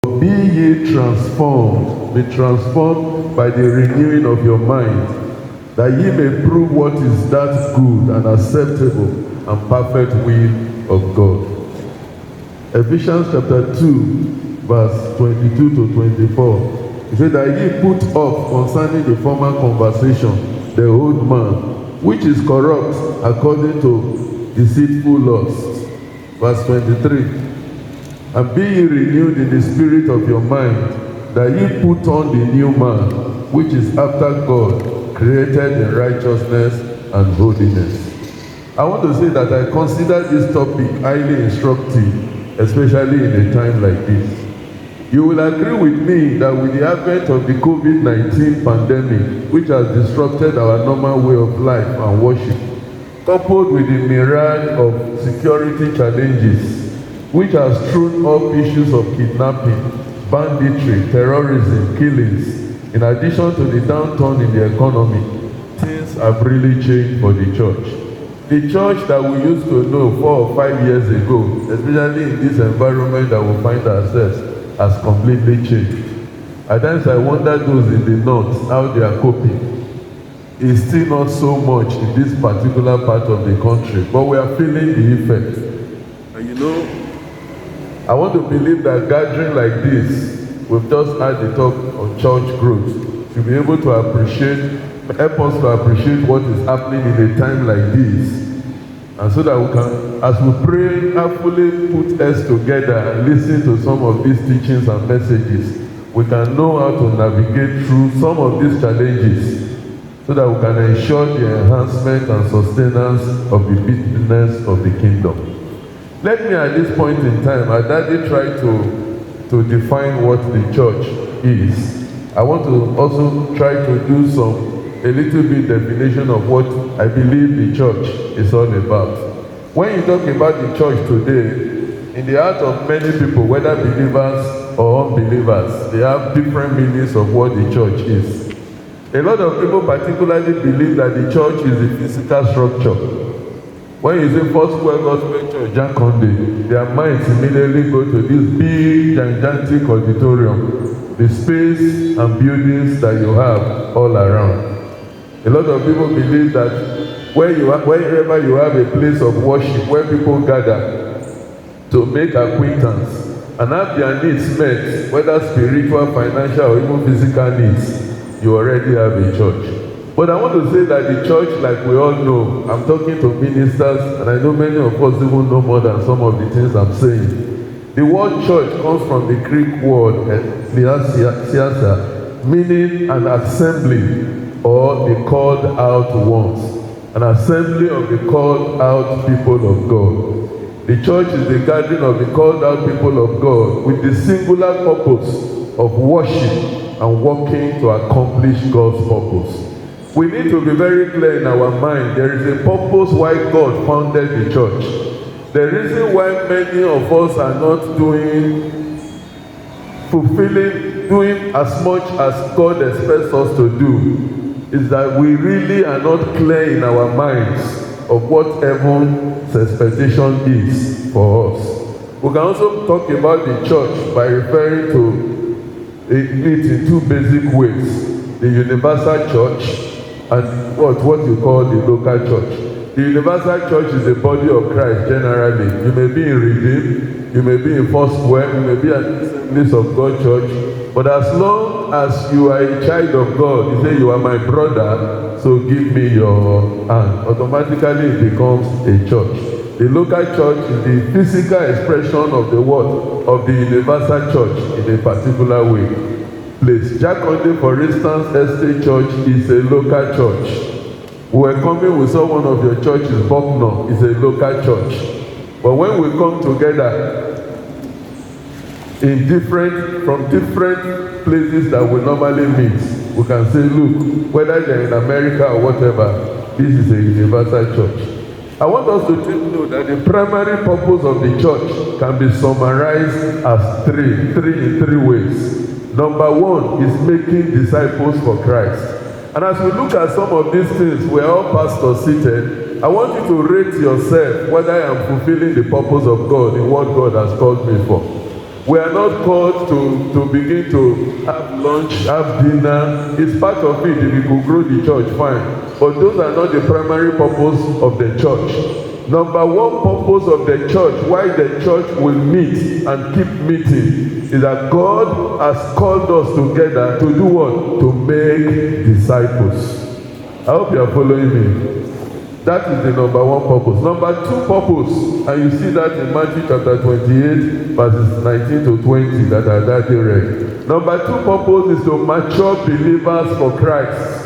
Be ye transformed, be transformed by the renewing of your mind, that ye may prove what is that good and acceptable and perfect will of God. Ephesians chapter 2, verse 22 to 24. It says that ye put off concerning the former conversation the old man, which is corrupt according to deceitful lust. Verse 23. And be ye renewed in the spirit of your mind, that ye put on the new man, which is after God, created in righteousness and holiness. I want to say that I consider this topic highly instructive, especially in a time like this. You will agree with me that with the advent of the COVID-19 pandemic, which has disrupted our normal way of life and worship, coupled with the myriad of security challenges, which has thrown up issues of kidnapping, banditry, terrorism, killings, in addition to the downturn in the economy, things have really changed for the church. The church that we used to know 4 or 5 years ago, especially in this environment that we find ourselves, has completely changed. At times I wonder those in the north, how they are coping. It's still not so much in this particular part of the country, but we are feeling the effect. And you know, I want to believe that gathering like this, we've just had the talk on church growth, to be able to help us to appreciate what is happening in a time like this. And so that we can, as we pray, hopefully put us together and listen to some of these teachings and messages, we can know how to navigate through some of these challenges, so that we can ensure the enhancement and sustenance of the business of the kingdom. Let me at this point in time, I daddy try to define what the church is. I want to also try to do a little bit definition of what I believe the church is all about. When you talk about the church today, in the heart of many people, whether believers or unbelievers, they have different meanings of what the church is. A lot of people particularly believe that the church is a physical structure. When you say Foursquare Gospel Church, Jakande, their minds immediately go to this big, gigantic auditorium, the space and buildings that you have all around. A lot of people believe that wherever you have a place of worship, where people gather to make acquaintance and have their needs met, whether spiritual, financial, or even physical needs, you already have a church. But I want to say that the church, like we all know, I'm talking to ministers, and I know many of us even know more than some of the things I'm saying. The word church comes from the Greek word ecclesia, meaning an assembly or the called out ones, an assembly of the called out people of God. The church is the gathering of the called out people of God with the singular purpose of worship and working to accomplish God's purpose. We need to be very clear in our mind. There is a purpose why God founded the church. The reason why many of us are not doing as much as God expects us to do is that we really are not clear in our minds of what heaven's expectation is for us. We can also talk about the church by referring to it in two basic ways: the universal church and what you call the local church. The universal church is the body of Christ generally. You may be in Redeem, you may be in Foursquare, you may be at the Assemblies of God church, but as long as you are a child of God, you say, you are my brother, so give me your hand. Automatically it becomes a church. The local church is the physical expression of the word of the universal church in a particular way. Place. Jakande, for instance, Estate Church is a local church. We were coming, we saw one of your churches, Bucknor, is a local church. But when we come together from different places that we normally meet, we can say, look, whether they're in America or whatever, this is a universal church. I want us to take note that the primary purpose of the church can be summarized as three ways. Number one is making disciples for Christ. And as we look at some of these things, we're all pastors seated. I want you to rate yourself whether I am fulfilling the purpose of God in what God has called me for. We are not called to begin to have lunch, have dinner. It's part of it. If we could grow the church, fine. But those are not the primary purpose of the church. Number one purpose of the church, why the church will meet and keep meeting, is that God has called us together to do what? To make disciples. I hope you are following me. That is the number one purpose. Number two purpose, and you see that in Matthew chapter 28, verses 19 to 20 that are that read. Number two purpose is to mature believers for Christ.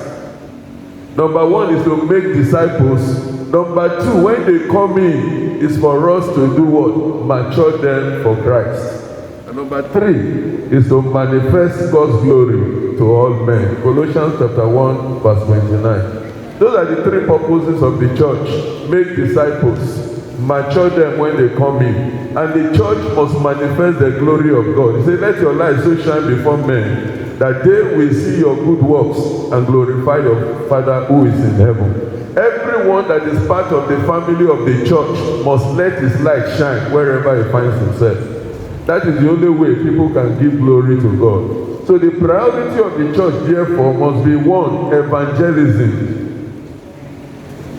Number one is to make disciples. Number two, when they come in, is for us to do what? Mature them for Christ. And number three is to manifest God's glory to all men. Colossians chapter 1, verse 29. Those are the three purposes of the church. Make disciples, mature them when they come in, and the church must manifest the glory of God. He said, let your light so shine before men, that they will see your good works and glorify your Father who is in heaven. Everyone that is part of the family of the church must let his light shine wherever he finds himself. That is the only way people can give glory to God. So the priority of the church, therefore, must be one, evangelism.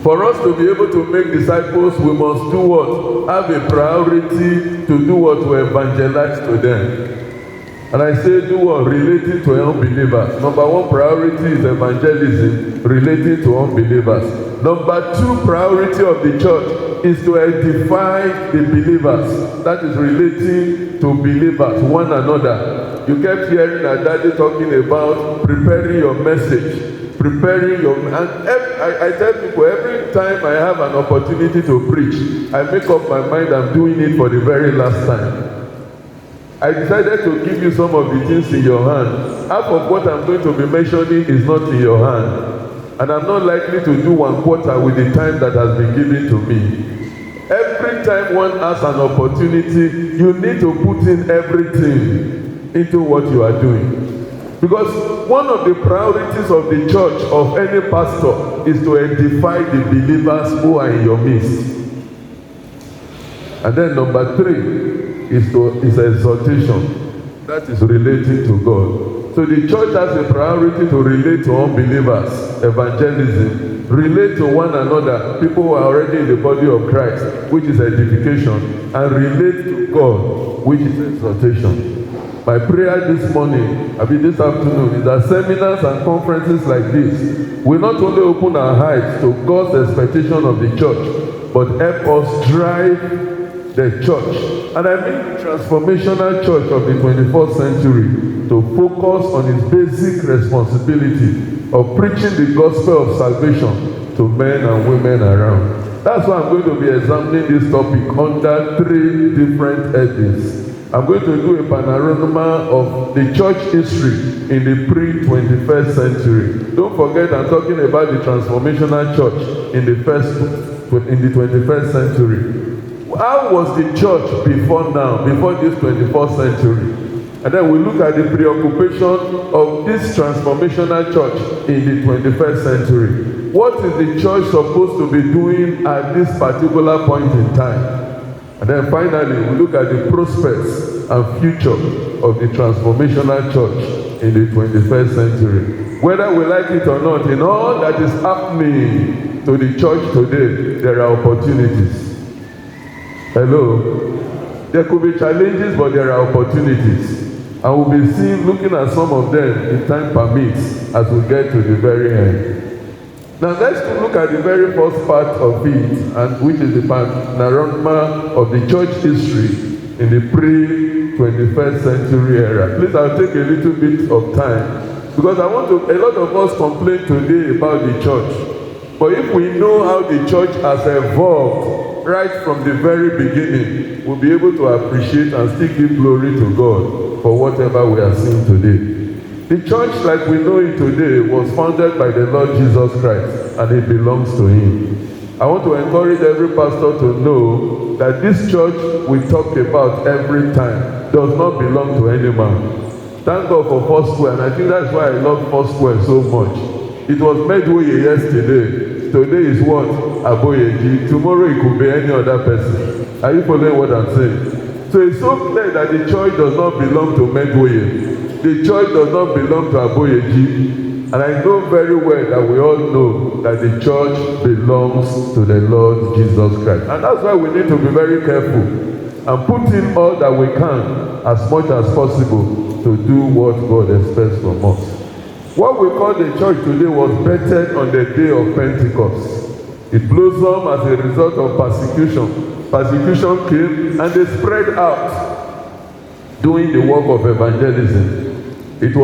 For us to be able to make disciples, we must do what? Have a priority to do what? To evangelize to them. And I say do what? Relating to unbelievers. Number one priority is evangelism, relating to unbelievers. Number two priority of the church is to edify the believers. That is relating to believers, one another. You kept hearing our daddy talking about preparing your message. Preparing your, and I tell people every time I have an opportunity to preach, I make up my mind I'm doing it for the very last time. I decided to give you some of the things in your hand. Half of what I'm going to be mentioning is not in your hand, and I'm not likely to do 1/4 with the time that has been given to me. Every time one has an opportunity, you need to put in everything into what you are doing. Because one of the priorities of the church, of any pastor, is to edify the believers who are in your midst. And then number three is exhortation. That is relating to God. So the church has a priority to relate to unbelievers, evangelism, relate to one another, people who are already in the body of Christ, which is edification, and relate to God, which is exhortation. My prayer this morning, this afternoon, is that seminars and conferences like this will not only open our eyes to God's expectation of the church, but help us drive the church, and I mean the transformational church of the 21st century, to focus on its basic responsibility of preaching the gospel of salvation to men and women around. That's why I'm going to be examining this topic under three different headings. I'm going to do a panorama of the church history in the pre-21st century. Don't forget, I'm talking about the transformational church in the 21st century. How was the church before now, before this 21st century? And then we look at the preoccupation of this transformational church in the 21st century. What is the church supposed to be doing at this particular point in time? And then finally, we look at the prospects and future of the transformational church in the 21st century. Whether we like it or not, in all that is happening to the church today, there are opportunities. Hello? There could be challenges, but there are opportunities. And we'll be looking at some of them if time permits as we get to the very end. Now let's look at the very first part of it, and which is the panorama of the church history in the pre-21st century era. Please, I'll take a little bit of time, because a lot of us complain today about the church. But if we know how the church has evolved right from the very beginning, we'll be able to appreciate and still give glory to God for whatever we are seeing today. The church, like we know it today, was founded by the Lord Jesus Christ, and it belongs to Him. I want to encourage every pastor to know that this church we talk about every time does not belong to any man. Thank God for Foursquare, and I think that's why I love Foursquare so much. It was Medway yesterday. Today is what? Aboyeji. Tomorrow it could be any other person. Are you following what I'm saying? So it's so clear that the church does not belong to Medway. The church does not belong to Aboyeji. And I know very well that we all know that the church belongs to the Lord Jesus Christ. And that's why we need to be very careful and put in all that we can as much as possible to do what God expects from us. What we call the church today was birthed on the day of Pentecost. It blossomed as a result of persecution. Persecution came and they spread out doing the work of evangelism. It's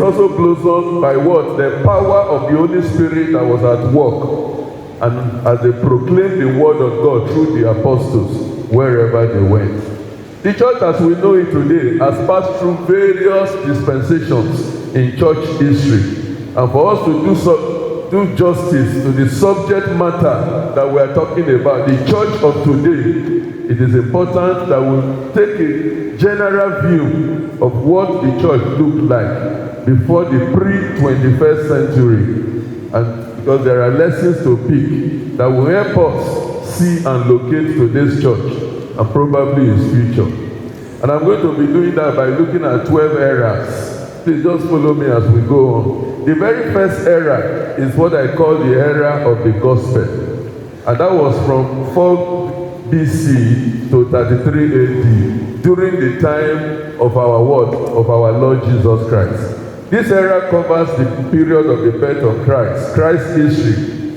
also blossomed by what? The power of the Holy Spirit that was at work. And as they proclaimed the word of God through the apostles wherever they went. The church as we know it today has passed through various dispensations in church history. And for us to do justice to the subject matter that we are talking about, the church of today, it is important that we take a general view of what the church looked like before the pre-21st century. And because there are lessons to pick that will help us see and locate today's church and probably its future. And I'm going to be doing that by looking at 12 eras. Please just follow me as we go on. The very first era is what I call the era of the gospel. And that was from 4 BC to 33 AD, during the time of our Lord Jesus Christ. This era covers the period of the birth of Christ, Christ's history,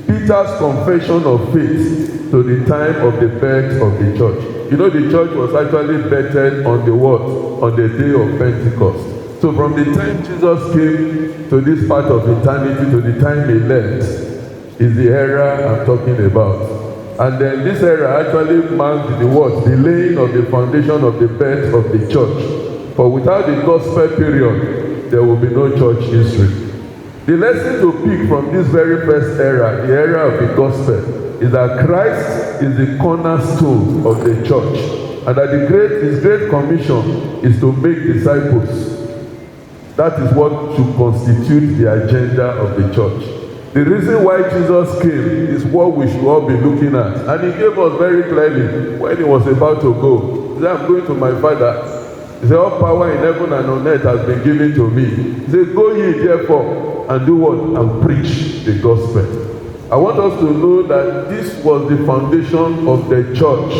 Peter's confession of faith to the time of the birth of the church. You know, the church was actually birthed on the what? On the day of Pentecost. So from the time Jesus came to this part of eternity to the time he left is the era I'm talking about. And then this era actually marked the what? The laying of the foundation of the birth of the church. For without the gospel period, there will be no church history. The lesson to pick from this very first era, the era of the gospel, is that Christ is the cornerstone of the church. And that his great commission is to make disciples. That is what should constitute the agenda of the church. The reason why Jesus came is what we should all be looking at. And he gave us very clearly when he was about to go. He said, I'm going to my Father. He said, all power in heaven and on earth has been given to me. He said, go ye therefore and do what? And preach the gospel. I want us to know that this was the foundation of the church.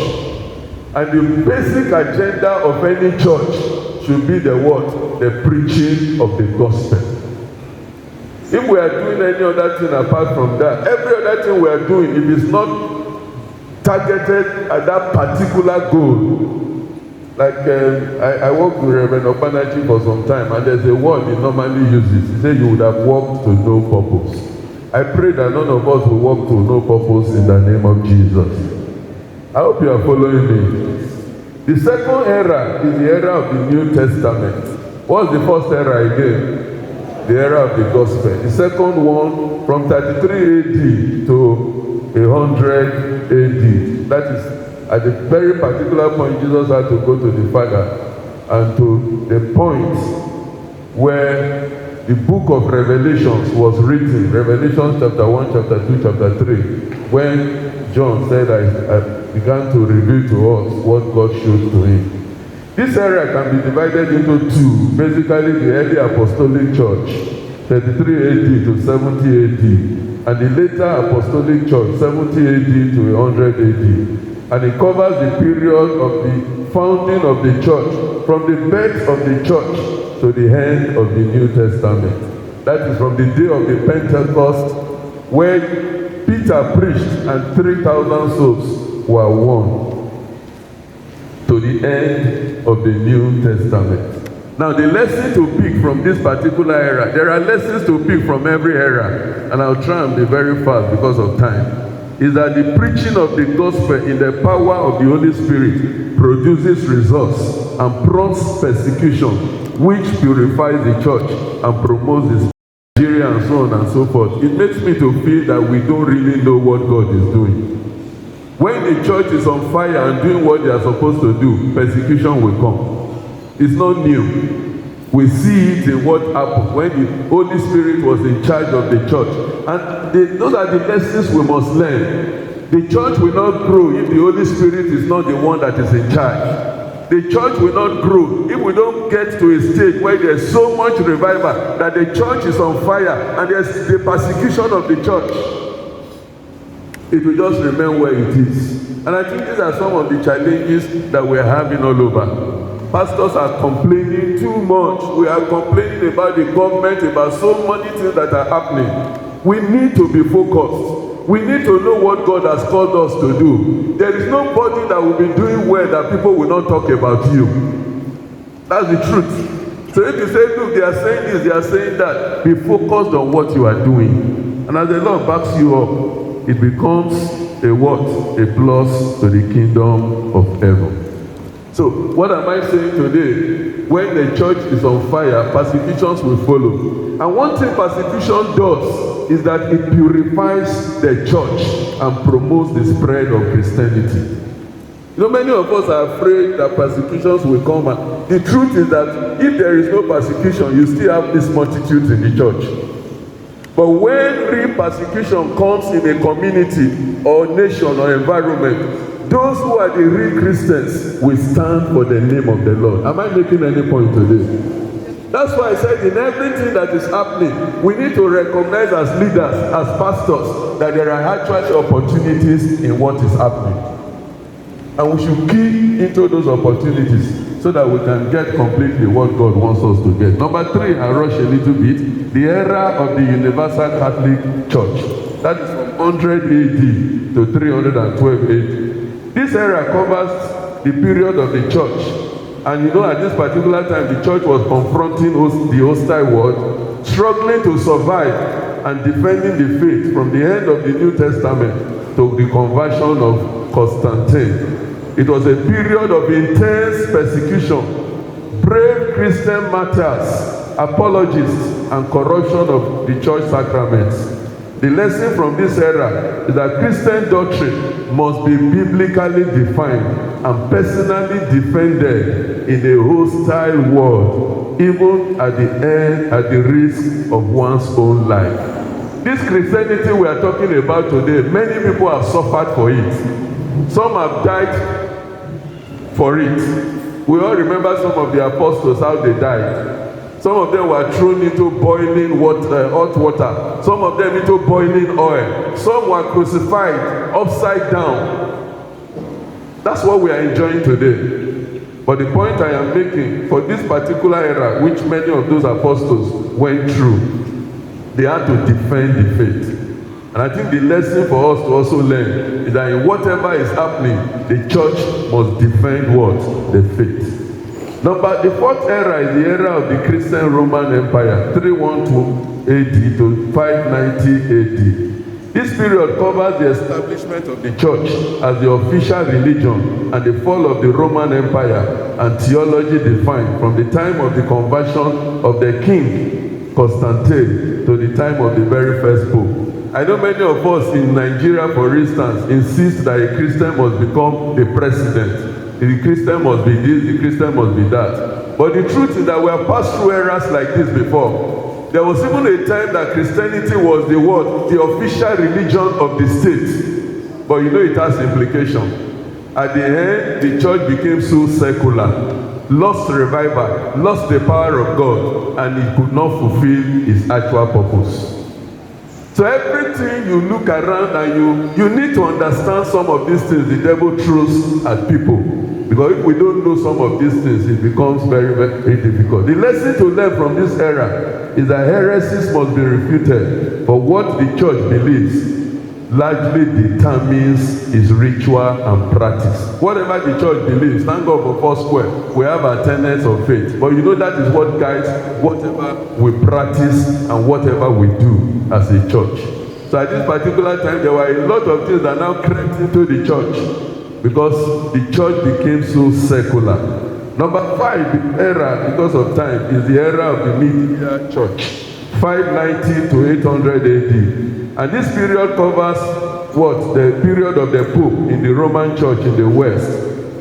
And the basic agenda of any church should be the what? The preaching of the gospel. If we are doing any other thing apart from that, every other thing we are doing, if it's not targeted at that particular goal, like I worked with Reverend Obanachi for some time, and there's a word he normally uses. He said, you would have walked to no purpose. I pray that none of us will walk to no purpose in the name of Jesus. I hope you are following me. The second era is the era of the New Testament. What's the first era again? The era of the gospel. The second one from 33 AD to 100 AD. That is at the very particular point Jesus had to go to the Father, and to the point where the book of Revelations was written. Revelation chapter 1, chapter 2, chapter 3. When John said, I began to reveal to us what God showed to him. This area can be divided into two. Basically, the early apostolic church, 33 AD to 70 AD, and the later apostolic church, 70 AD to 100 AD. And it covers the period of the founding of the church, from the birth of the church to the end of the New Testament. That is from the day of the Pentecost, where Peter preached and 3,000 souls were won, to the end of the New Testament. Now, the lesson to pick from this particular era, there are lessons to pick from every era, and I'll try and be very fast because of time, is that the preaching of the gospel in the power of the Holy Spirit produces results and prompts persecution, which purifies the church and promotes the Nigeria and so on and so forth. It makes me to feel that we don't really know what God is doing. When the church is on fire and doing what they are supposed to do, persecution will come. It's not new. We see it in what happened when the Holy Spirit was in charge of the church. And those are the lessons we must learn. The church will not grow if the Holy Spirit is not the one that is in charge. The church will not grow if we don't get to a stage where there's so much revival that the church is on fire and there's the persecution of the church. It will just remain where it is. And I think these are some of the challenges that we're having all over. Pastors are complaining too much. We are complaining about the government, about so many things that are happening. We need to be focused. We need to know what God has called us to do. There is nobody that will be doing well that people will not talk about you. That's the truth. So if you say, look, they are saying this, they are saying that, be focused on what you are doing. And as the Lord backs you up, it becomes a what? A plus to the kingdom of heaven. So what am I saying today? When the church is on fire, persecutions will follow. And one thing persecution does is that it purifies the church and promotes the spread of Christianity. You know, many of us are afraid that persecutions will come. And the truth is that if there is no persecution, you still have these multitudes in the church. But when real persecution comes in a community or nation or environment, those who are the real Christians will stand for the name of the Lord. Am I making any point today? That's why I said in everything that is happening, we need to recognize as leaders, as pastors, that there are actually opportunities in what is happening. And we should key into those opportunities so that we can get completely what God wants us to get. Number 3, I rush a little bit, the era of the Universal Catholic Church. That is from 100 AD to 312 AD. This era covers the period of the church. And you know, at this particular time, the church was confronting the hostile world, struggling to survive and defending the faith from the end of the New Testament to the conversion of Constantine. It was a period of intense persecution, brave Christian martyrs, apologists, and corruption of the church sacraments. The lesson from this era is that Christian doctrine must be biblically defined and personally defended in a hostile world, even at the risk of one's own life. This Christianity we are talking about today, many people have suffered for it. Some have died for it. We all remember some of the apostles, how they died. Some of them were thrown into boiling water, hot water. Some of them into boiling oil. Some were crucified upside down. That's what we are enjoying today. But the point I am making, for this particular era, which many of those apostles went through, they had to defend the faith. And I think the lesson for us to also learn is that in whatever is happening, the church must defend what? The faith. The 4th era is the era of the Christian Roman Empire, 312 AD to 590 AD. This period covers the establishment of the church as the official religion and the fall of the Roman Empire and theology defined from the time of the conversion of the king Constantine to the time of the very first pope. I know many of us in Nigeria, for instance, insist that a Christian must become the president. The Christian must be this, the Christian must be that. But the truth is that we have passed through eras like this before. There was even a time that Christianity was the what? The official religion of the state. But you know it has implication. At the end, the church became so secular, lost revival, lost the power of God, and it could not fulfill its actual purpose. So everything you look around and you need to understand some of these things the devil throws at people. Because if we don't know some of these things, it becomes very, very difficult. The lesson to learn from this era is that heresies must be refuted. For what the church believes largely determines its ritual and practice. Whatever the church believes, thank God for Foursquare, we have our tenets of faith. But you know that is what guides whatever we practice and whatever we do as a church. So at this particular time, there were a lot of things that now crept into the church because the church became so secular. Number 5, the era, because of time, is the era of the medieval church, 590 to 800 AD. And this period covers what? The period of the Pope in the Roman Church in the West,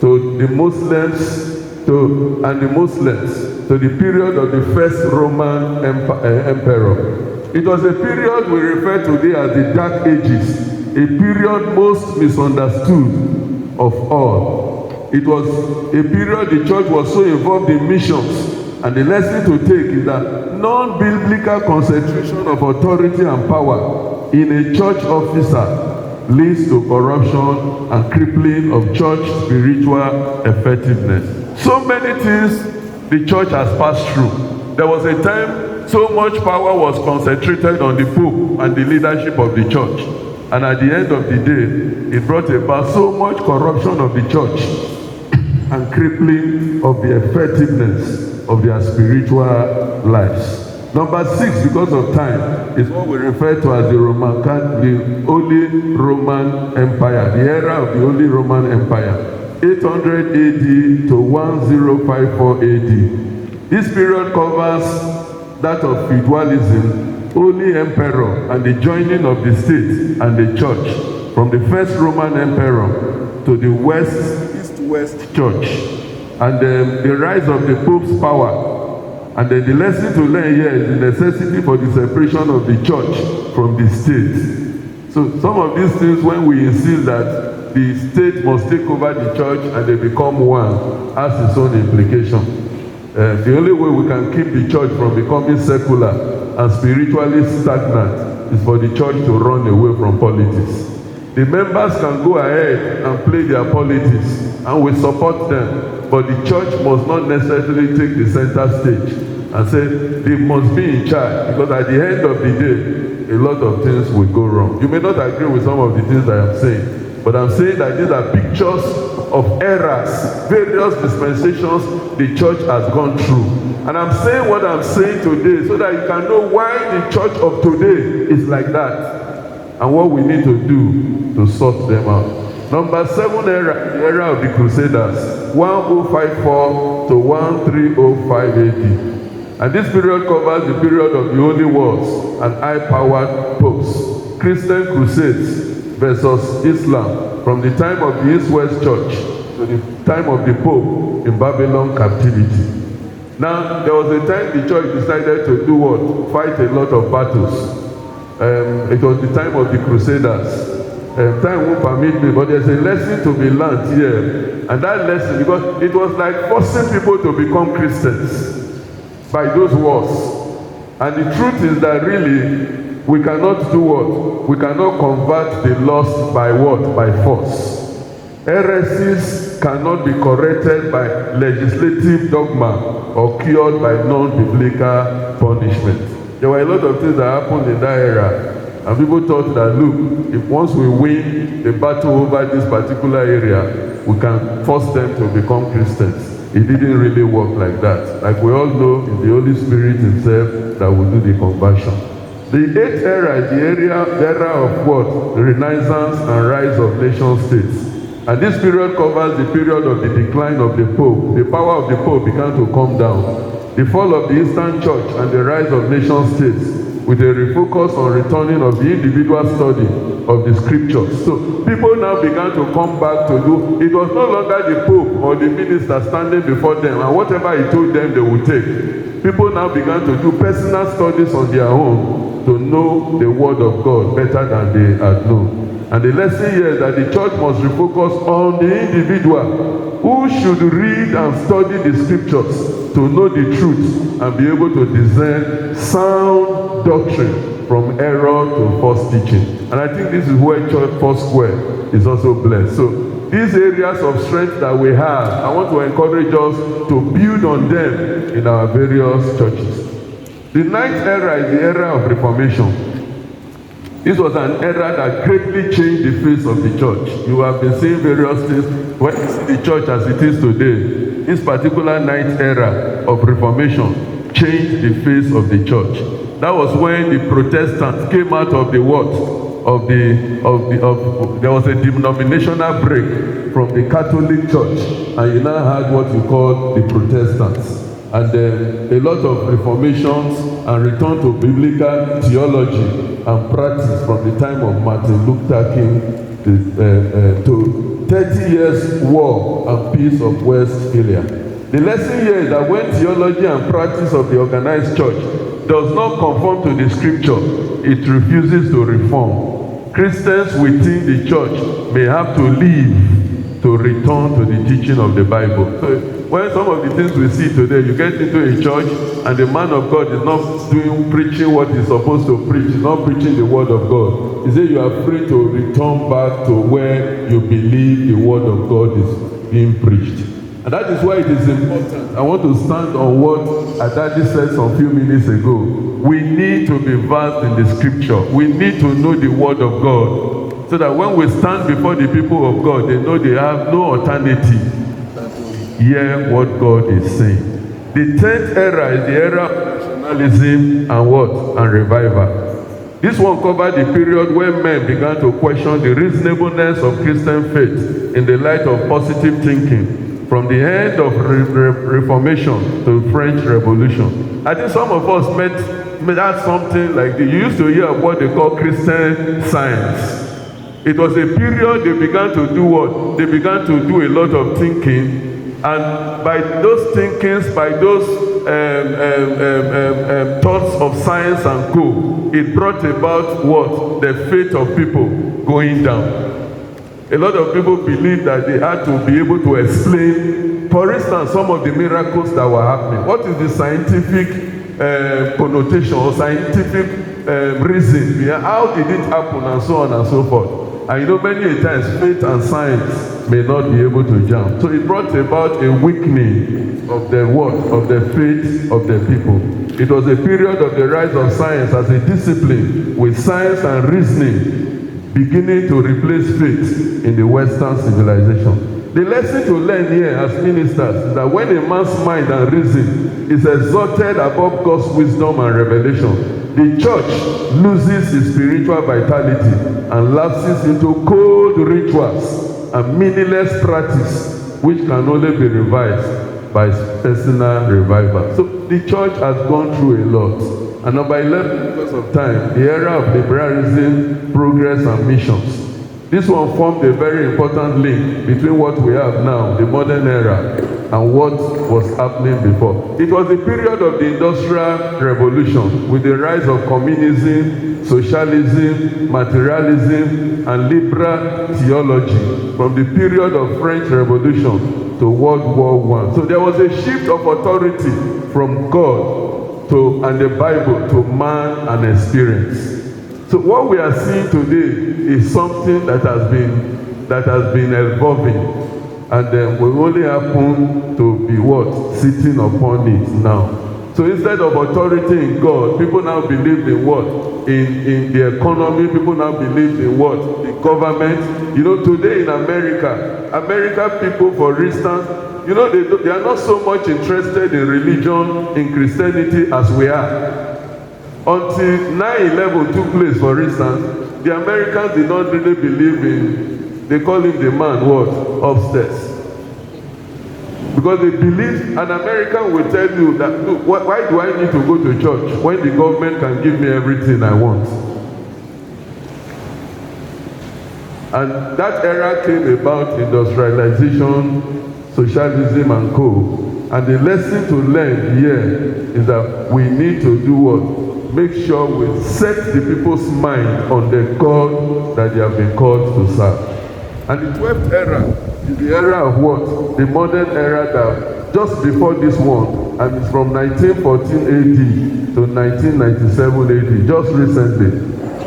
to the Muslims, to the period of the first Roman emperor. It was a period we refer to today as the Dark Ages, a period most misunderstood of all. It was a period the church was so involved in missions, and the lesson to take is that non-biblical concentration of authority and power in a church officer leads to corruption and crippling of church spiritual effectiveness. So many things the church has passed through. There was a time so much power was concentrated on the Pope and the leadership of the church. And at the end of the day, it brought about so much corruption of the church and crippling of the effectiveness of their spiritual lives. Number 6, because of time, is what we refer to as the Holy Roman Empire, the era of the Holy Roman Empire, 800 AD to 1054 AD. This period covers that of feudalism, Holy Emperor, and the joining of the state and the church from the first Roman Emperor to the East-West Church, and the rise of the Pope's power. And then the lesson to learn here is the necessity for the separation of the church from the state. So some of these things, when we insist that the state must take over the church and they become one, has its own implication. The only way we can keep the church from becoming secular and spiritually stagnant is for the church to run away from politics. The members can go ahead and play their politics, and we support them, but the church must not necessarily take the center stage and say they must be in charge, because at the end of the day, a lot of things will go wrong. You may not agree with some of the things I am saying, but I'm saying that these are pictures of eras, various dispensations the church has gone through. And I'm saying what I'm saying today so that you can know why the church of today is like that, and what we need to do to sort them out. Number 7 era, the era of the Crusaders, 1054 to 1305 AD. And this period covers the period of the Holy Wars and high-powered popes, Christian crusades versus Islam, from the time of the East-West Church to the time of the Pope in Babylon captivity. Now, there was a time the church decided to do what? Fight a lot of battles. It was the time of the Crusaders. Time won't permit me, but there's a lesson to be learned here. And that lesson, because it was like forcing people to become Christians by those wars. And the truth is that really, we cannot do what? We cannot convert the lost by what? By force. Heresies cannot be corrected by legislative dogma or cured by non-biblical punishment. There were a lot of things that happened in that era. And people thought that, look, if once we win the battle over this particular area, we can force them to become Christians. It didn't really work like that. Like we all know, it's the Holy Spirit himself that will do the conversion. The 8th era is the era of what? The Renaissance and rise of nation states. And this period covers the period of the decline of the Pope. The power of the Pope began to come down. The fall of the Eastern Church and the rise of nation states, with a refocus on returning of the individual study of the scriptures. So people now began to come back to do, it was no longer the Pope or the minister standing before them, and whatever he told them they would take. People now began to do personal studies on their own to know the word of God better than they had known. And the lesson here is that the church must refocus on the individual who should read and study the scriptures to know the truth and be able to discern sound doctrine from error to false teaching. And I think this is where Church Foursquare is also blessed. So these areas of strength that we have, I want to encourage us to build on them in our various churches. The 9th era is the era of Reformation. This was an era that greatly changed the face of the church. You have been seeing various things. When you see the church as it is today, this particular 9th era of Reformation changed the face of the church. That was when the Protestants came out of the what? There was a denominational break from the Catholic Church, and you now had what you call the Protestants. And a lot of reformations and return to biblical theology and practice from the time of Martin Luther King to 30 years war and peace of Westphalia. The lesson here is that when theology and practice of the organized church does not conform to the scripture, it refuses to reform. Christians within the church may have to leave to return to the teaching of the Bible. So when some of the things we see today, you get into a church and the man of God is not preaching what he's supposed to preach, he's not preaching the word of God. He says you are free to return back to where you believe the word of God is being preached. And that is why it is important. I want to stand on what Adadi said some few minutes ago. We need to be versed in the scripture. We need to know the word of God, so that when we stand before the people of God, they know they have no alternative than to hear what God is saying. The 10th era is the era of nationalism and what? And revival. This one covered the period when men began to question the reasonableness of Christian faith in the light of positive thinking, from the end of Reformation to French Revolution. I think some of us met something like this. You used to hear of what they call Christian Science. It was a period they began to do what? They began to do a lot of thinking, and by those thinkings, by those thoughts of science and co, it brought about what? The faith of people going down. A lot of people believe that they had to be able to explain, for instance, some of the miracles that were happening. What is the scientific connotation or scientific reason? How did it happen, and so on and so forth? And you know, many a times faith and science may not be able to jam. So it brought about a weakening of the word, of the faith of the people. It was a period of the rise of science as a discipline, with science and reasoning beginning to replace faith in the Western civilization. The lesson to learn here as ministers is that when a man's mind and reason is exalted above God's wisdom and revelation, the church loses its spiritual vitality and lapses into cold rituals and meaningless practice, which can only be revised by personal revival. So the church has gone through a lot. And number 11, because of time, the era of liberalism, progress, and missions. This one formed a very important link between what we have now, the modern era, and what was happening before. It was the period of the Industrial Revolution, with the rise of communism, socialism, materialism, and liberal theology, from the period of French Revolution to World War I. So there was a shift of authority from God and the Bible to man and experience. So what we are seeing today is something that has been evolving, and we only happen to be what? Sitting upon it now. So instead of authority in God, people now believe in what? In the economy. People now believe in what? The government. You know, today in America people, for instance, you know, they are not so much interested in religion, in Christianity, as we are. Until 9/11 took place, for instance, the Americans did not really believe in, they call him the man, what? Upstairs. Because they believe, an American will tell you that, look, why do I need to go to church when the government can give me everything I want? And that era came about industrialization, socialism, and co. And the lesson to learn here is that we need to do what? Make sure we set the people's mind on the God that they have been called to serve. And the 12th era is the era of what? The modern era that just before this one, and it's from 1914 AD to 1997 AD, just recently.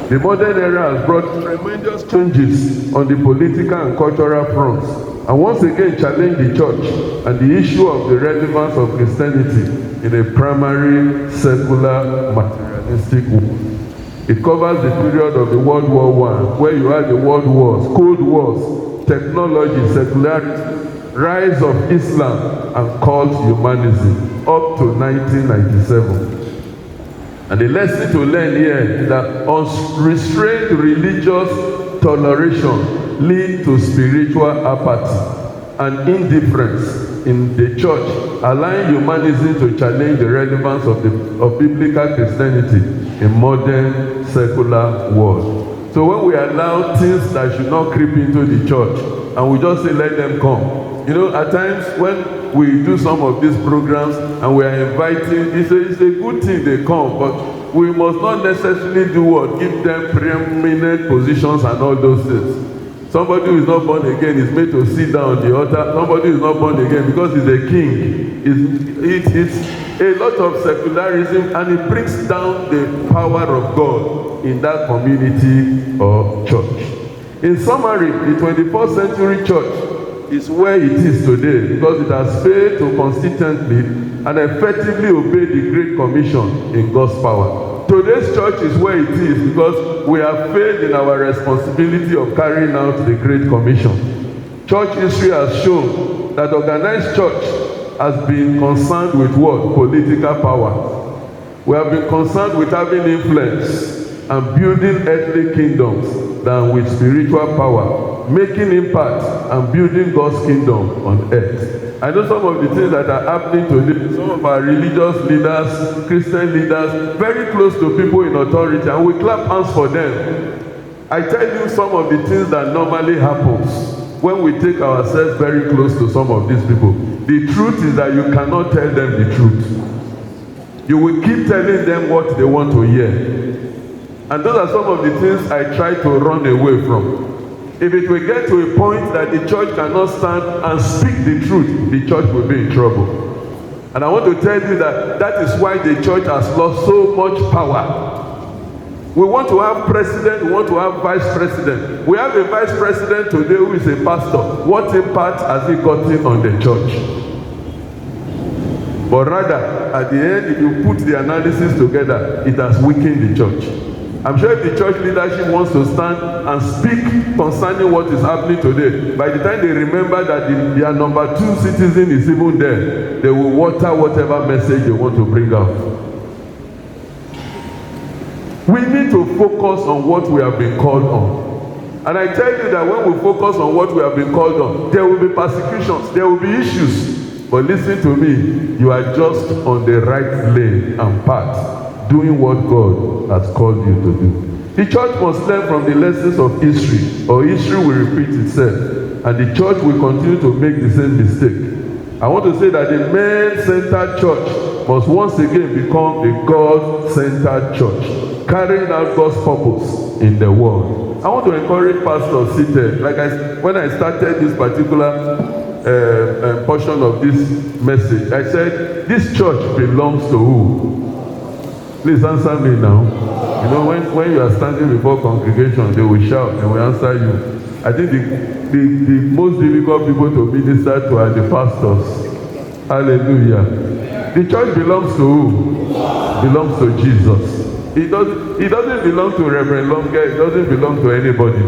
The modern era has brought tremendous changes on the political and cultural fronts, and once again challenge the church and the issue of the relevance of Christianity in a primary, secular, materialistic world. It covers the period of the World War I, where you had the world wars, cold wars, technology, secularism, rise of Islam, and cult humanism, up to 1997. And the lesson to learn here is that unrestrained religious toleration leads to spiritual apathy and indifference in the church, allowing humanism to challenge the relevance of biblical Christianity in modern secular world. So when we allow things that should not creep into the church, and we just say let them come, you know, at times when we do some of these programs and we are inviting, it's a good thing they come, but we must not necessarily do what? Give them preeminent positions and all those things. Somebody who is not born again is made to sit down on the altar. Somebody who is not born again because he's a king. It's a lot of secularism, and it brings down the power of God in that community or church. In summary, the 21st century church is where it is today because it has failed to consistently and effectively obey the Great Commission in God's power. Today's church is where it is because we have failed in our responsibility of carrying out the Great Commission. Church history has shown that organized church has been concerned with what? Political power. We have been concerned with having influence and building earthly kingdoms than with spiritual power, making impact and building God's kingdom on earth. I know some of the things that are happening today. Some of our religious leaders, Christian leaders, very close to people in authority, and we clap hands for them. I tell you some of the things that normally happens when we take ourselves very close to some of these people. The truth is that you cannot tell them the truth. You will keep telling them what they want to hear. And those are some of the things I try to run away from. If it will get to a point that the church cannot stand and speak the truth, the church will be in trouble. And I want to tell you that that is why the church has lost so much power. We want to have president, we want to have vice president. We have a vice president today who is a pastor. What impact has he gotten on the church? But rather, at the end, if you put the analysis together, it has weakened the church. I'm sure if the church leadership wants to stand and speak concerning what is happening today, by the time they remember that their number 2 citizen is even there, they will water whatever message they want to bring out. We need to focus on what we have been called on. And I tell you that when we focus on what we have been called on, there will be persecutions, there will be issues. But listen to me, you are just on the right lane and path, doing what God has called you to do. The church must learn from the lessons of history, or history will repeat itself, and the church will continue to make the same mistake. I want to say that the man-centered church must once again become a God-centered church, carrying out God's purpose in the world. I want to encourage pastors seated. When I started this particular portion of this message, I said, this church belongs to who? Please answer me now. You know, when you are standing before congregation, they will shout and will answer you. I think the most difficult people to minister to are the pastors. Hallelujah. The church belongs to who? Belongs to Jesus. It doesn't belong to Reverend Longer. It doesn't belong to anybody.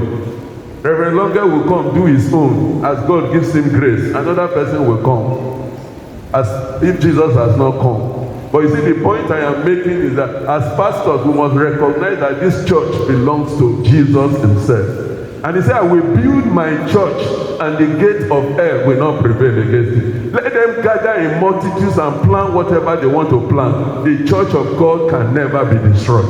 Reverend Longer will come do his own as God gives him grace. Another person will come as if Jesus has not come. But you see, the point I am making is that as pastors, we must recognize that this church belongs to Jesus himself. And he said, I will build my church, and the gate of hell will not prevail against it. Let them gather in multitudes and plan whatever they want to plan. The church of God can never be destroyed.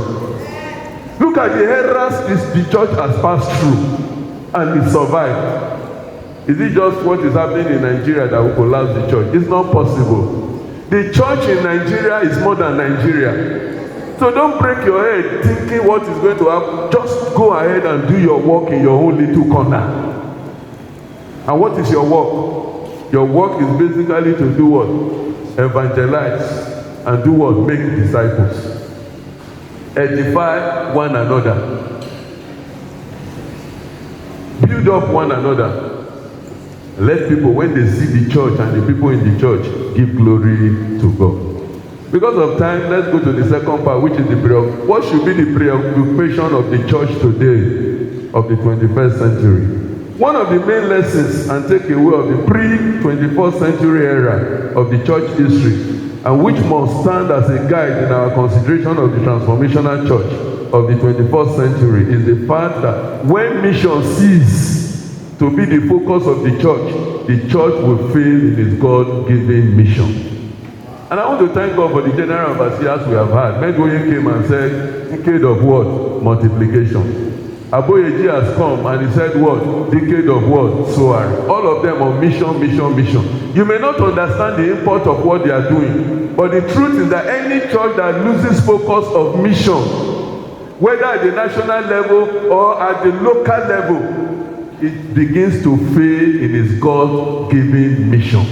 Look at the errors the church has passed through, and it survived. Is it just what is happening in Nigeria that will collapse the church? It's not possible. The church in Nigeria is more than Nigeria. So don't break your head thinking what is going to happen. Just go ahead and do your work in your own little corner. And what is your work? Your work is basically to do what? Evangelize. And do what? Make disciples. Edify one another. Build up one another. Let people, when they see the church and the people in the church, give glory to God. Because of time, let's go to the second part, which is the prayer. What should be the preoccupation of the church today, of the 21st century? One of the main lessons and takeaway of the pre-21st century era of the church history, and which must stand as a guide in our consideration of the transformational church of the 21st century, is the fact that when mission ceases to be the focus of the church will fail in its God-given mission. And I want to thank God for the general overseers we have had. Men going came and said, decade of what? Multiplication. Aboyeji has come and he said what? Decade of what? Soar. All of them on mission, mission, mission. You may not understand the import of what they are doing, but the truth is that any church that loses focus of mission, whether at the national level or at the local level, it begins to fail in its God-given mission.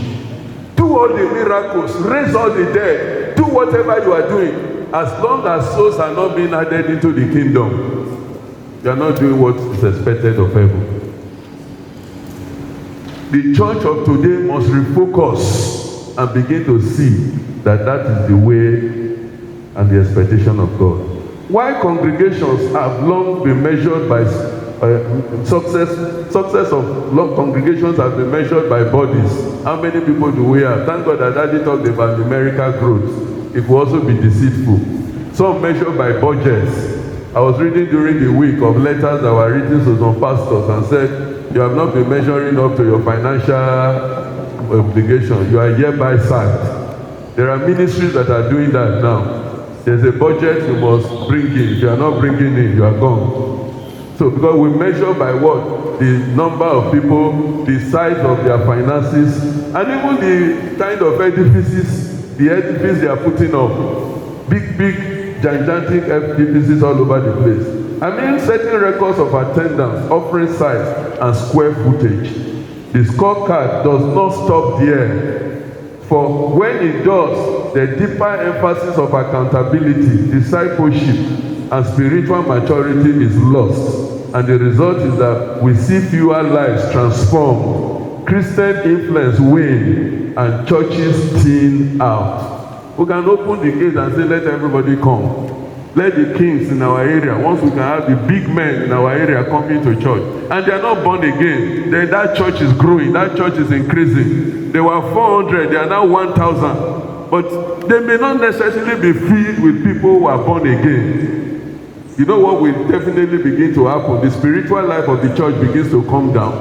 Do all the miracles, raise all the dead, do whatever you are doing. As long as souls are not being added into the kingdom, you are not doing what is expected of heaven. The church of today must refocus and begin to see that that is the way and the expectation of God. Why congregations have long been measured by success of long congregations have been measured by bodies. How many people do we have? Thank God that Daddy talked about numerical growth. It will also be deceitful. Some measured by budgets. I was reading during the week of letters that were written to some pastors and said, you have not been measuring up to your financial obligation. You are hereby sacked. There are ministries that are doing that now. There's a budget you must bring in. If you are not bringing in, you are gone. So because we measure by what? The number of people, the size of their finances, and even the kind of edifices, the edifice they are putting up. Big, gigantic edifices all over the place. I mean, setting records of attendance, offering size, and square footage. The scorecard does not stop there. For when it does, the deeper emphasis of accountability, discipleship, and spiritual maturity is lost. And the result is that we see fewer lives transformed, Christian influence wane, and churches thin out. We can open the gate and say, let everybody come. Let the kings in our area, once we can have the big men in our area coming to church, and they are not born again, then that church is growing, that church is increasing. They were 400, they are now 1,000. But they may not necessarily be filled with people who are born again. You know what will definitely begin to happen? The spiritual life of the church begins to come down.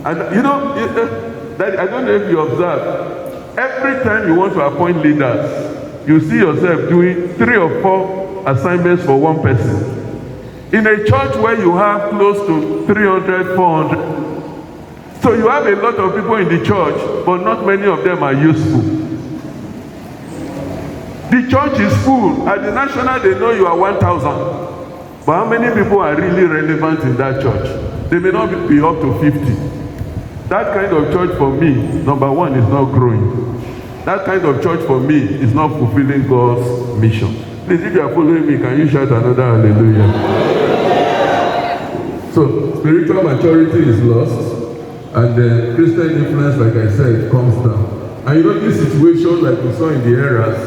And you know, I don't know if you observe, every time you want to appoint leaders, you see yourself doing 3 or 4 assignments for one person. In a church where you have close to 300, 400, so you have a lot of people in the church, but not many of them are useful. The church is full. At the national, they know you are 1,000. But how many people are really relevant in that church? They may not be up to 50. That kind of church for me, number one, is not growing. That kind of church for me is not fulfilling God's mission. Please, if you are following me, can you shout another hallelujah? So, spiritual maturity is lost, and the Christian influence, like I said, comes down. And you know, this situation, like we saw in the areas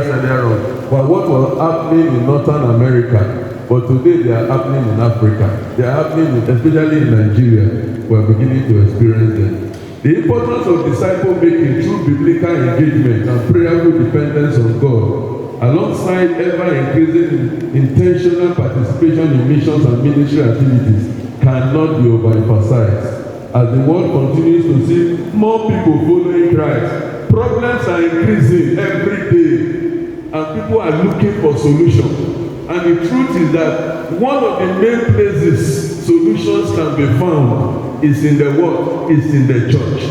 earlier on, but what was happening in Northern America, but today they are happening in Africa. They are happening, especially in Nigeria. We are beginning to experience them. The importance of disciple making through biblical engagement and prayerful dependence on God, alongside ever-increasing intentional participation in missions and ministry activities, cannot be overemphasized. As the world continues to see more people following Christ, problems are increasing every day, and people are looking for solutions. And the truth is that one of the main places solutions can be found is in the what? Is in the church.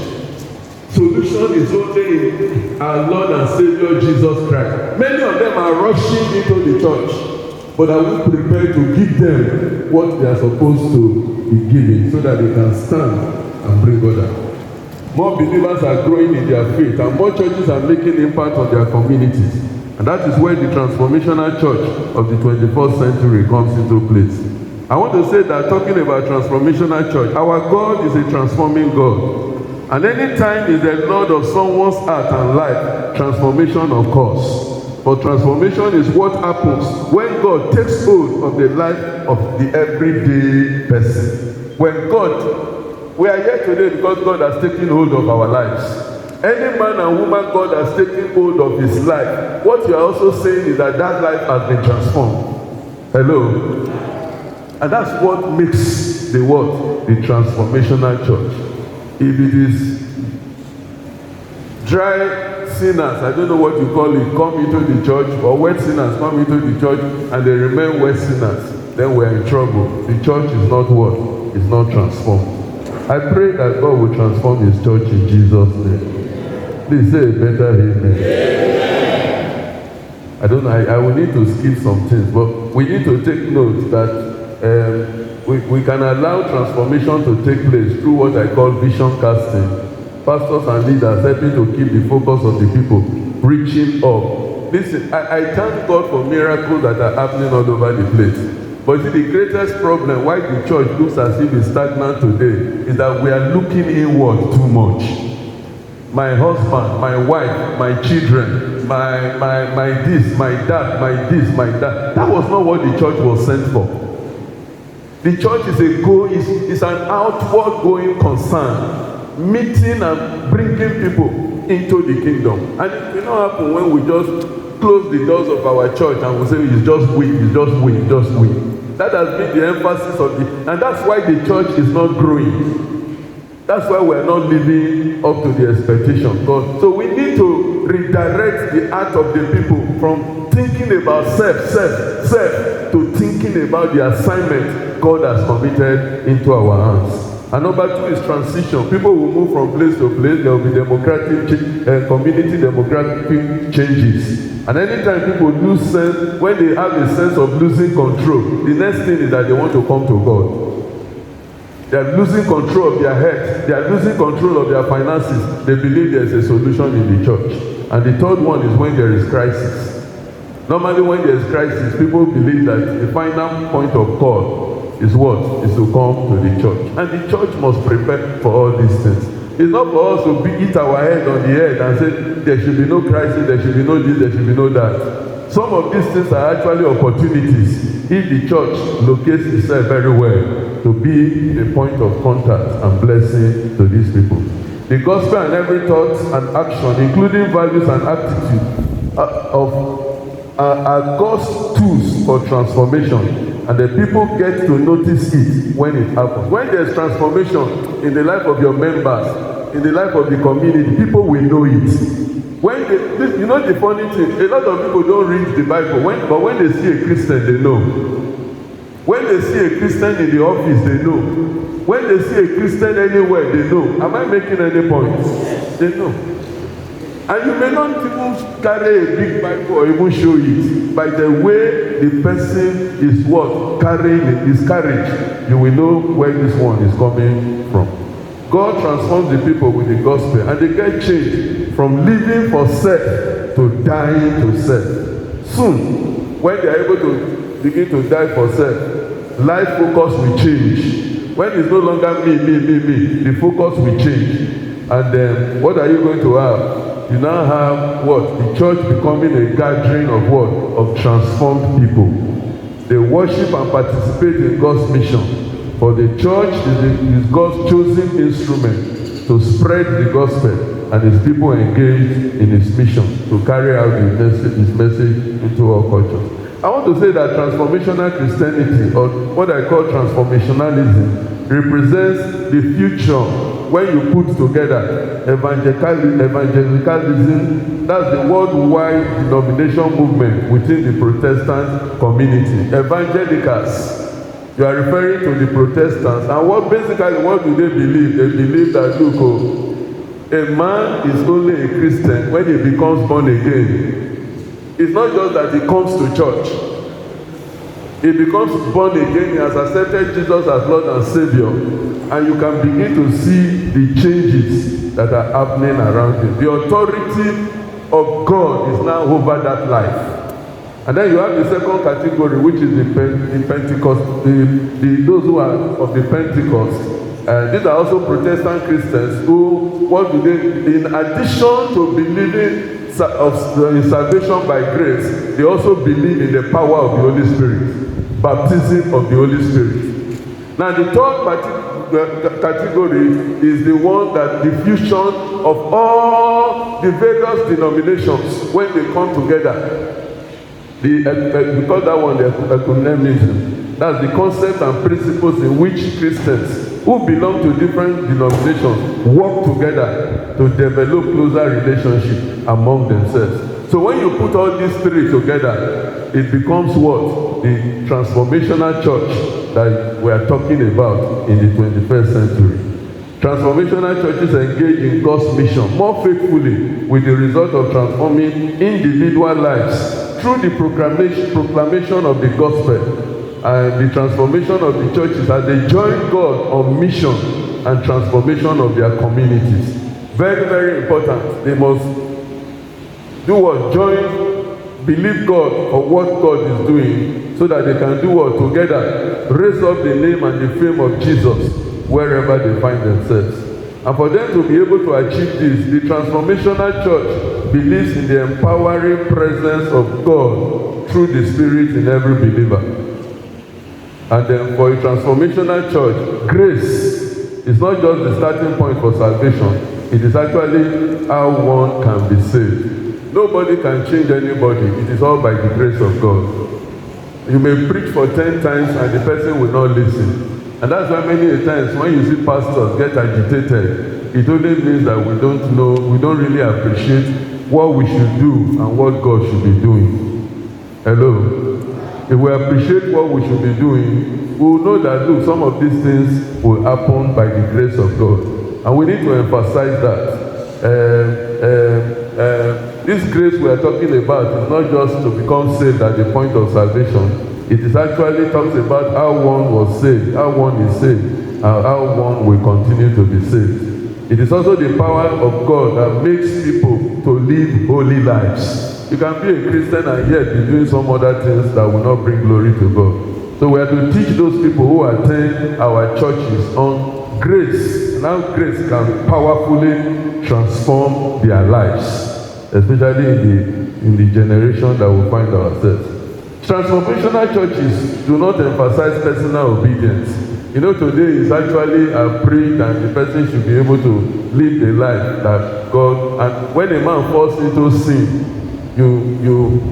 Solution is only in our Lord and Savior Jesus Christ. Many of them are rushing into the church, but are we prepared to give them what they are supposed to be giving so that they can stand and bring God out? More believers are growing in their faith, and more churches are making impact on their communities. And that is where the transformational church of the 21st century comes into place. I want to say that talking about transformational church, our God is a transforming God. And anytime is the Lord of someone's heart and life, transformation occurs. But transformation is what happens when God takes hold of the life of the everyday person. When God, we are here today because God has taken hold of our lives. Any man and woman God has taken hold of his life, what you are also saying is that that life has been transformed. Hello? And that's what makes the what? The transformational church. If it is dry sinners, I don't know what you call it, come into the church, or wet sinners come into the church and they remain wet sinners, then we're in trouble. The church is not what? It's not transformed. I pray that God will transform his church in Jesus' name. Please say a better amen. I don't know, I will need to skip some things, but we need to take note that we can allow transformation to take place through what I call vision casting. Pastors and leaders helping to keep the focus of the people, reaching up. Listen, I thank God for miracles that are happening all over the place. But see, the greatest problem why the church looks as if it's stagnant today is that we are looking inward too much. My husband, my wife, my children, my this, my that, my this, my that. That was not what the church was sent for. The church is an outward going concern, meeting and bringing people into the kingdom. And it will not happen when we just close the doors of our church and we say it's just we, it's just we, it's just we. That has been the emphasis of and that's why the church is not growing. That's why we're not living up to the expectation of God. So we need to redirect the heart of the people from thinking about self to thinking about the assignment God has committed into our hands. And number two is transition. People will move from place to place. There will be community demographic changes. And anytime people lose sense, when they have a sense of losing control, the next thing is that they want to come to God. They are losing control of their health. They are losing control of their finances. They believe there is a solution in the church. And the third one is when there is crisis. Normally when there is crisis, people believe that the final point of call is what? Is to come to the church. And the church must prepare for all these things. It's not for us to hit our head on the head and say, there should be no crisis, there should be no this, there should be no that. Some of these things are actually opportunities if the church locates itself very well to be the point of contact and blessing to these people. The gospel and every thought and action, including values and attitude, are God's tools for transformation. And the people get to notice it when it happens. When there's transformation in the life of your members, in the life of the community, people will know it. When they, you know the funny thing, a lot of people don't read the Bible, but when they see a Christian, they know. When they see a Christian in the office, they know. When they see a Christian anywhere, they know. Am I making any points? They know. And you may not even carry a big Bible or even show it. By the way the person is what? Carrying his carriage, you will know where this one is coming from. God transforms the people with the gospel and they get changed from living for self to dying to self. Soon, when they are able to begin to die for self, life focus will change. When it's no longer me, the focus will change. And then what are you going to have? You now have what? The church becoming a gathering of what? Of transformed people. They worship and participate in God's mission. For the church is God's chosen instrument to spread the gospel and his people engaged in his mission to carry out his message into all cultures. I want to say that transformational Christianity, or what I call transformationalism, represents the future when you put together evangelicalism, that's the worldwide denomination movement within the Protestant community. Evangelicals, you are referring to the Protestants, and what do they believe? They believe that, look, a man is only a Christian when he becomes born again. It's not just that he comes to church. He becomes born again, he has accepted Jesus as Lord and Savior, and you can begin to see the changes that are happening around him. The authority of God is now over that life. And then you have the second category, which is the Pentecost, those who are of the Pentecost. These are also Protestant Christians who, what do they, in addition to believing in salvation by grace, they also believe in the power of the Holy Spirit, baptism of the Holy Spirit. Now the third category is the one that the fusion of all the various denominations when they come together. Because that one, the ecumenism, that's the concept and principles in which Christians who belong to different denominations work together to develop closer relationship among themselves. So when you put all these three together, it becomes what? The transformational church that we are talking about in the 21st century. Transformational churches engage in God's mission more faithfully with the result of transforming individual lives through the proclamation of the gospel and the transformation of the churches as they join God on mission and transformation of their communities. Very, very important. They must do what? Join, believe God for what God is doing so that they can do what? Together, raise up the name and the fame of Jesus wherever they find themselves. And for them to be able to achieve this, the transformational church believes in the empowering presence of God through the Spirit in every believer. And then for a transformational church, grace is not just the starting point for salvation, it is actually how one can be saved. Nobody can change anybody, it is all by the grace of God. You may preach for 10 times and the person will not listen. And that's why many times when you see pastors get agitated, it only means that we don't know, we don't really appreciate what we should do and what God should be doing. Hello? If we appreciate what we should be doing, we will know that, look, some of these things will happen by the grace of God. And we need to emphasize that. This grace we are talking about is not just to become saved at the point of salvation. It is actually talks about how one was saved, how one is saved, and how one will continue to be saved. It is also the power of God that makes people to live holy lives. You can be a Christian and yet be doing some other things that will not bring glory to God. So we have to teach those people who attend our churches on grace, and how grace can powerfully transform their lives, especially in the generation that we find ourselves. Transformational churches do not emphasize personal obedience. You know, today is actually a preach and the person should be able to live the life that God, and when a man falls into sin, you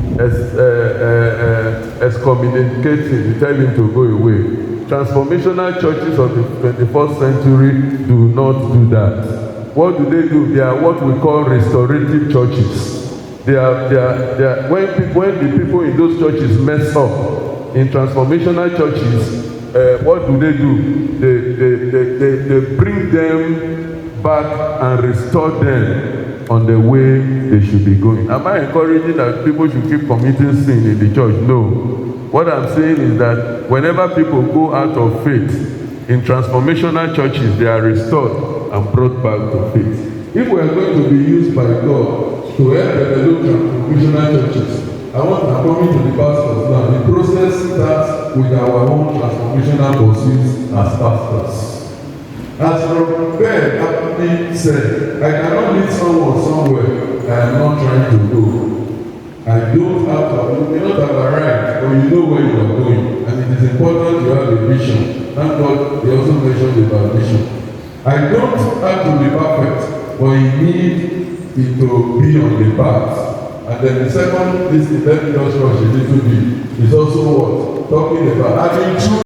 excommunicate him, you tell him to go away. Transformational churches of the 21st century do not do that. What do? They are what we call restorative churches. They are when the people in those churches mess up, in transformational churches, what do? They bring them back and restore them on the way they should be going. Am I encouraging that people should keep committing sin in the church? No. What I'm saying is that whenever people go out of faith, in transformational churches, they are restored and brought back to faith. If we are going to be used by God to help develop transformational churches, I want to come to the pastors now. The process starts with our own transformational pursuits as pastors. As Robert Ben aptly said, I cannot lead someone somewhere I am not trying to go. I don't have to, you may not have arrived, but you know where you are going. And it is important to have a vision. Thank God, he also mentioned about vision. I don't have to be perfect, but you need it to be on the path. And then the second, let me just rush a little bit, is also what? Talking about having true